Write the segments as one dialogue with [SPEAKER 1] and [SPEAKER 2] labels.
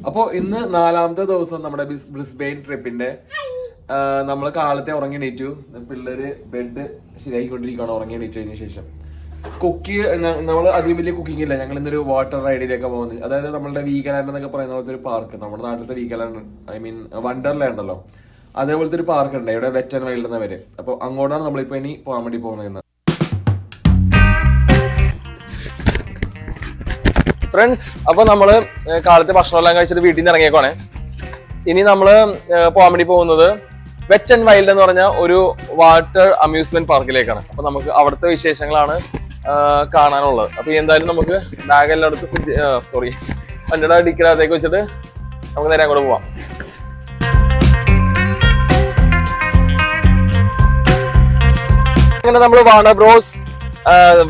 [SPEAKER 1] അപ്പോൾ ഇന്ന് 4ാമത്തെ ദിവസം നമ്മുടെ ബ്രിസ്ബെയിൻ ട്രിപ്പിന്റെ നമ്മൾ കാലത്തെ ഉറങ്ങി എണീറ്റു. പിള്ളേര് ബെഡ് ശരിയായിക്കൊണ്ടിരിക്കുകയാണ് ഉറങ്ങി എണീറ്റതിന് ശേഷം. നമ്മൾ അധികം വലിയ കുക്കിംഗ് ഇല്ല. ഞങ്ങൾ ഇന്നൊരു വാട്ടർ റൈഡിലേക്ക് പോകുന്നത്, അതായത് നമ്മളുടെ വീഗാലാൻഡ് എന്നൊക്കെ പറയുന്ന പോലത്തെ ഒരു പാർക്ക്, നമ്മുടെ നാട്ടിലത്തെ വീഗാലാൻഡ്, ഐ മീൻ വണ്ടർലാൻഡ് ഉണ്ടല്ലോ, അതേപോലത്തെ ഒരു പാർക്ക് ഉണ്ട് ഇവിടെ, വെറ്റ് ആൻഡ് വൈൽഡ് എന്ന പേര്. അപ്പോൾ അങ്ങോട്ടാണ് നമ്മളിപ്പോൾ ഇനി പോകാൻ വേണ്ടി പോകുന്നത്. ഫ്രണ്ട്സ്, അപ്പൊ നമ്മള് കാലത്ത് ഭക്ഷണം എല്ലാം കഴിച്ചിട്ട് വീട്ടിൽ നിന്ന് ഇറങ്ങിയേക്കാണ്. ഇനി നമ്മള് പോകാൻ വേണ്ടി പോകുന്നത് വെറ്റ് ആൻഡ് വൈൽഡ് എന്ന് പറഞ്ഞ ഒരു വാട്ടർ അമ്യൂസ്മെന്റ് പാർക്കിലേക്കാണ്. അപ്പൊ നമുക്ക് അവിടുത്തെ വിശേഷങ്ങളാണ് കാണാനുള്ളത്. അപ്പൊ എന്തായാലും നമുക്ക് ബാഗ് എല്ലാം എടുത്ത് വണ്ടിയുടെ ഡിക്കിനകത്തേക്ക് വെച്ചിട്ട് നമുക്ക് നേരെ അങ്ങോട്ട് പോവാം. അങ്ങനെ നമ്മൾ വാർണർ ബ്രോസ്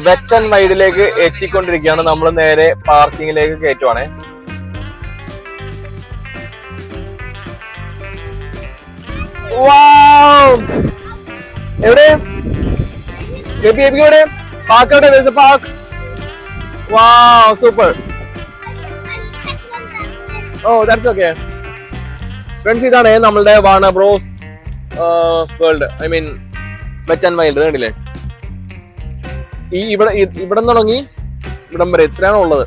[SPEAKER 1] വെറ്റ് ആൻഡ് വൈൽഡിലേക്ക് എത്തിക്കൊണ്ടിരിക്കുകയാണ്. നമ്മൾ നേരെ പാർക്കിങ്ങിലേക്ക് കയറ്റുവാണേ. എവിടെ എവിടെ പാർക്ക്? എവിടെ park? Wow, super. Oh, that's okay. Friends, ഇതാണ് നമ്മളുടെ Warner Bros World, I mean wet and wild. കണ്ടില്ലേ, ഇവിടെ തുടങ്ങി ഇവിടം വരെ ഇത്രയാണ് ഉള്ളത്.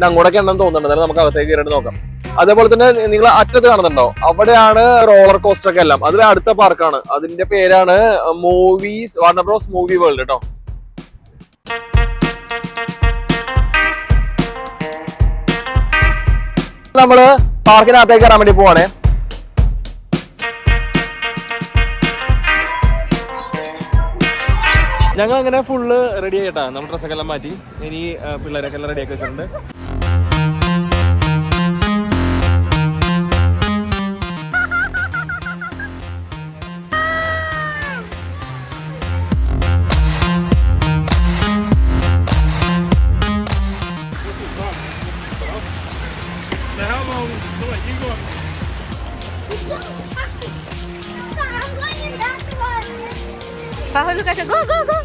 [SPEAKER 1] അങ്ങോട്ടൊക്കെ ഉണ്ടെന്ന് തോന്നുന്നുണ്ട്. എന്നാലും നമുക്ക് അകത്തേക്ക് കയറിയിട്ട് നോക്കാം. അതേപോലെ തന്നെ നിങ്ങൾ അറ്റത്ത് കാണുന്നുണ്ടോ, അവിടെയാണ് റോളർ കോസ്റ്റർ ഒക്കെ എല്ലാം. അതിൽ അടുത്ത പാർക്കാണ്, അതിന്റെ പേരാണ് വാർണർ ബ്രോസ് മൂവി വേൾഡ് കേട്ടോ. നമ്മള് പാർക്കിനകത്തേക്ക് കയറാൻ വേണ്ടി പോവാണേ. ഞങ്ങൾ അങ്ങനെ ഫുള്ള് റെഡി ആയിട്ടാ. നമ്മൾ ഡ്രസ്സൊക്കെ എല്ലാം മാറ്റി ഇനി പിള്ളേരൊക്കെ എല്ലാം റെഡിയാക്കി വെച്ചിട്ടുണ്ട്.
[SPEAKER 2] Look at it. Go, go, go.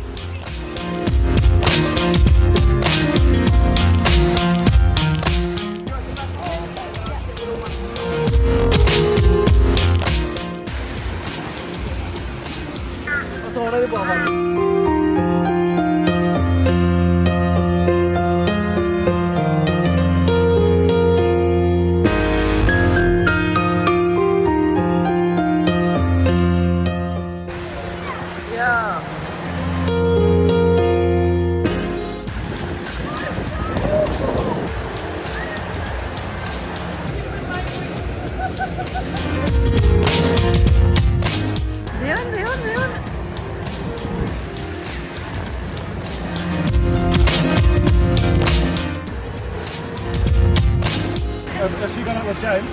[SPEAKER 3] Is she gonna with James?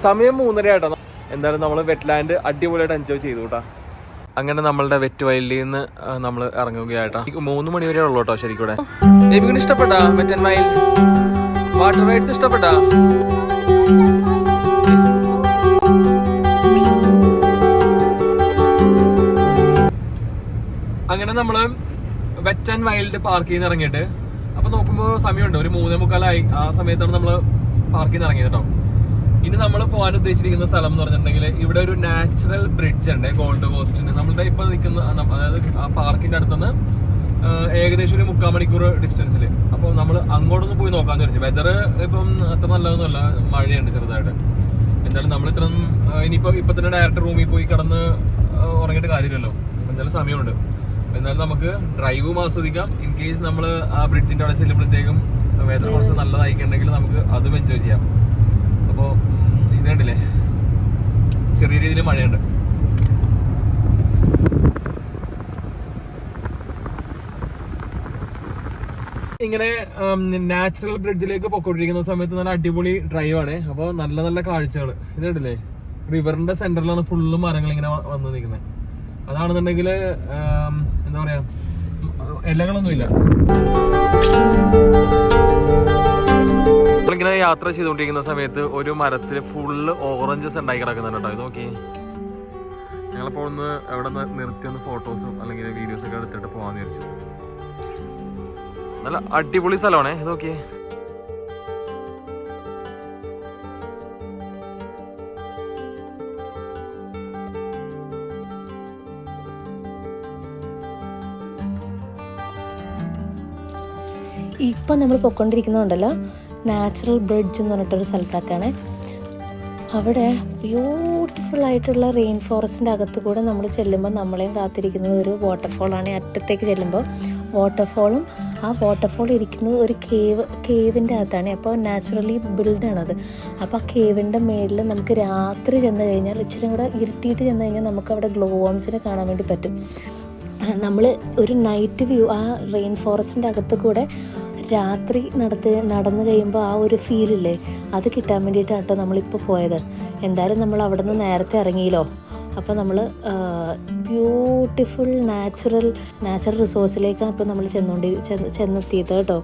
[SPEAKER 1] സമയം 3:30 ആയിട്ടോ. എന്തായാലും നമ്മൾ വെറ്റ്ലാൻഡ് അടിപൊളിയായിട്ട് എൻജോയ് ചെയ്തു കേട്ടോ. അങ്ങനെ നമ്മളുടെ വെറ്റ് വൈൽഡിൽ നിന്ന് നമ്മൾ ഇറങ്ങുകയായിട്ടാ. 3 മണി വരെ ഉള്ളൂ കേട്ടോ ശരിക്കൂടെ. ബേബിക്ക് ഇഷ്ടപ്പെട്ടാ wet and wild water rides? ഇഷ്ടപ്പെട്ടാ? അങ്ങനെ നമ്മള് വെറ്റ് ആൻഡ് വൈൽഡ് പാർക്കിൽ നിന്ന് ഇറങ്ങിയിട്ട് അപ്പൊ നോക്കുമ്പോൾ സമയമുണ്ട്, ഒരു 3:45 ആ സമയത്താണ് നമ്മള് പാർക്കിൽ നിന്ന് ഇറങ്ങിയത് കേട്ടോ. ഇനി നമ്മൾ പോകാൻ ഉദ്ദേശിച്ചിരിക്കുന്ന സ്ഥലം എന്ന് പറഞ്ഞിട്ടുണ്ടെങ്കിൽ ഇവിടെ ഒരു നാച്ചുറൽ ബ്രിഡ്ജ് ഉണ്ട് ഗോൾഡ് കോസ്റ്റിന്. നമ്മളുടെ ഇപ്പൊ നിൽക്കുന്ന, അതായത് ആ പാർക്കിന്റെ അടുത്തുനിന്ന് ഏകദേശം ഒരു 3/4 മണിക്കൂർ ഡിസ്റ്റൻസിൽ. അപ്പോൾ നമ്മൾ അങ്ങോട്ടൊന്ന് പോയി നോക്കാന്ന് വിചാരിച്ചു. വെതർ ഇപ്പം അത്ര നല്ലതൊന്നുമല്ല, മഴയുണ്ട് ചെറുതായിട്ട്. എന്തായാലും നമ്മൾ ഇനിയിപ്പോ തന്നെ ഡയറക്റ്റ് റൂമിൽ പോയി കിടന്ന് ഉറങ്ങിയിട്ട് കാര്യമില്ലല്ലോ. എന്തായാലും സമയമുണ്ട്. എന്നാലും നമുക്ക് ഡ്രൈവും ആസ്വദിക്കാം. ഇൻ കേസ് നമ്മൾ ആ ബ്രിഡ്ജിന്റെ അവിടെ ചെല്ലുമ്പോഴത്തേക്കും വെതർ കുറച്ച് നല്ലതായിക്കുണ്ടെങ്കിൽ നമുക്ക് അതും എൻജോയ് ചെയ്യാം. അപ്പോൾ ഇത് കണ്ടില്ലേ, ചെറിയ രീതിയിൽ മഴയുണ്ട്. ഇങ്ങനെ നാച്ചുറൽ ബ്രിഡ്ജിലേക്ക് പൊക്കോണ്ടിരിക്കുന്ന സമയത്ത് നല്ല അടിപൊളി ഡ്രൈവ് ആണ്. അപ്പോൾ നല്ല നല്ല കാഴ്ചകൾ ഇത് കണ്ടില്ലേ, റിവറിന്റെ സെന്ററിലാണ് ഫുള്ള് മരങ്ങൾ ഇങ്ങനെ വന്ന് നിൽക്കുന്നത്. അതാണെന്നുണ്ടെങ്കിൽ എന്താ പറയാ, ഇലകളൊന്നുമില്ല. നമ്മളിങ്ങനെ യാത്ര ചെയ്തുകൊണ്ടിരിക്കുന്ന സമയത്ത് ഒരു മരത്തിൽ ഫുള്ള് ഓറഞ്ചസ് ഉണ്ടായി കിടക്കുന്നുണ്ട് കേട്ടോ. ഇത് നോക്കി, ഞങ്ങളിപ്പോൾ ഒന്ന് എവിടെ നിർത്തി ഒന്ന് ഫോട്ടോസും അല്ലെങ്കിൽ വീഡിയോസൊക്കെ എടുത്തിട്ട് പോകാൻ വിചാരിച്ചു. നല്ല അടിപൊളി സ്ഥലമാണേ. ഇത് നോക്കിയേ,
[SPEAKER 2] ഇപ്പം നമ്മൾ പൊയ്ക്കൊണ്ടിരിക്കുന്നുണ്ടല്ലോ നാച്ചുറൽ ബ്രിഡ്ജ് എന്ന് പറഞ്ഞിട്ടൊരു സ്ഥലത്തേക്കാണ്. അവിടെ ബ്യൂട്ടിഫുൾ ആയിട്ടുള്ള റെയിൻ ഫോറസ്റ്റിൻ്റെ അകത്ത് കൂടെ നമ്മൾ ചെല്ലുമ്പോൾ നമ്മളെയും കാത്തിരിക്കുന്നത് ഒരു വാട്ടർഫോളാണ്. അറ്റത്തേക്ക് ചെല്ലുമ്പോൾ വാട്ടർഫോളും, ആ വാട്ടർഫോൾ ഇരിക്കുന്നത് ഒരു കേവിൻ്റെ അകത്താണ്. അപ്പോൾ നാച്ചുറലി ബിൽഡാണത്. അപ്പോൾ ആ കേവിൻ്റെ മേളിൽ നമുക്ക് രാത്രി ചെന്ന് കഴിഞ്ഞാൽ, ഇച്ചിരി കൂടെ ഇരുട്ടിയിട്ട് ചെന്ന് കഴിഞ്ഞാൽ നമുക്ക് അവിടെ ഗ്ലോ വോംസിനെ കാണാൻ വേണ്ടി പറ്റും. നമ്മൾ ഒരു നൈറ്റ് വ്യൂ ആ റെയിൻ ഫോറസ്റ്റിൻ്റെ അകത്ത് കൂടെ രാത്രി നടന്നു കഴിയുമ്പോൾ ആ ഒരു ഫീലില്ലേ, അത് കിട്ടാൻ വേണ്ടിയിട്ടാണ് കേട്ടോ നമ്മളിപ്പോൾ പോയത്. എന്തായാലും നമ്മൾ അവിടെ നിന്ന് നേരത്തെ ഇറങ്ങിയല്ലോ. അപ്പോൾ നമ്മൾ ബ്യൂട്ടിഫുൾ നാച്ചുറൽ റിസോഴ്സിലേക്കാണ് ഇപ്പോൾ നമ്മൾ ചെന്നെത്തിയത് കേട്ടോ.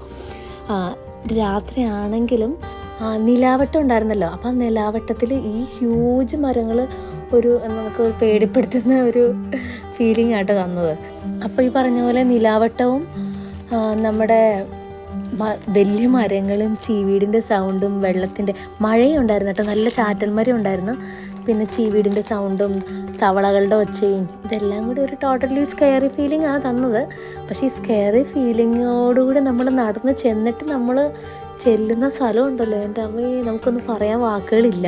[SPEAKER 2] രാത്രി ആണെങ്കിലും നിലാവട്ടം ഉണ്ടായിരുന്നല്ലോ. അപ്പോൾ ആ നിലാവട്ടത്തിൽ ഈ ഹ്യൂജ് മരങ്ങൾ ഒരു നമുക്ക് പേടിപ്പെടുത്തുന്ന ഒരു ഫീലിംഗ് ആയിട്ട് തന്നത്. അപ്പോൾ ഈ പറഞ്ഞ പോലെ നിലാവട്ടവും നമ്മുടെ വലിയ മരങ്ങളും ചീവീടിൻ്റെ സൗണ്ടും വെള്ളത്തിൻ്റെ മഴയും ഉണ്ടായിരുന്നു കേട്ടോ. നല്ല ചാറ്റൽ മരം ഉണ്ടായിരുന്നു. പിന്നെ ചീവീടിൻ്റെ സൗണ്ടും തവളകളുടെ ഒച്ചയും ഇതെല്ലാം കൂടി ഒരു ടോട്ടലി സ്കെയറി ഫീലിംഗ് ആണ് തന്നത്. പക്ഷേ ഈ സ്കെയറി ഫീലിങ്ങോടുകൂടി നമ്മൾ നടന്ന് ചെന്നിട്ട് നമ്മൾ ചെല്ലുന്ന സ്ഥലം ഉണ്ടല്ലോ, എൻ്റെ അമ്മേ, നമുക്കൊന്നും പറയാൻ വാക്കുകളില്ല.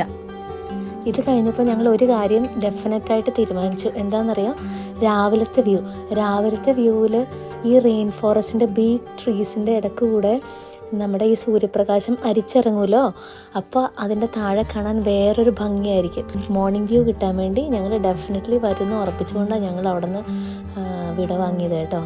[SPEAKER 2] ഇത് കഴിഞ്ഞപ്പോൾ ഞങ്ങൾ ഒരു കാര്യം ഡെഫിനറ്റായിട്ട് തീരുമാനിച്ചു. എന്താണെന്നറിയാം, രാവിലത്തെ വ്യൂവിൽ ഈ റെയിൻ ഫോറസ്റ്റിൻ്റെ ബിഗ് ട്രീസിൻ്റെ ഇടയ്ക്ക് കൂടെ നമ്മുടെ ഈ സൂര്യപ്രകാശം അരിച്ചിറങ്ങുമല്ലോ. അപ്പോൾ അതിൻ്റെ താഴെ കാണാൻ വേറൊരു ഭംഗിയായിരിക്കും. മോർണിംഗ് വ്യൂ കിട്ടാൻ വേണ്ടി ഞങ്ങൾ ഡെഫിനറ്റ്ലി വരുന്ന ഉറപ്പിച്ചുകൊണ്ടാണ് ഞങ്ങൾ അവിടെ നിന്ന് വിട വാങ്ങിയത് കേട്ടോ.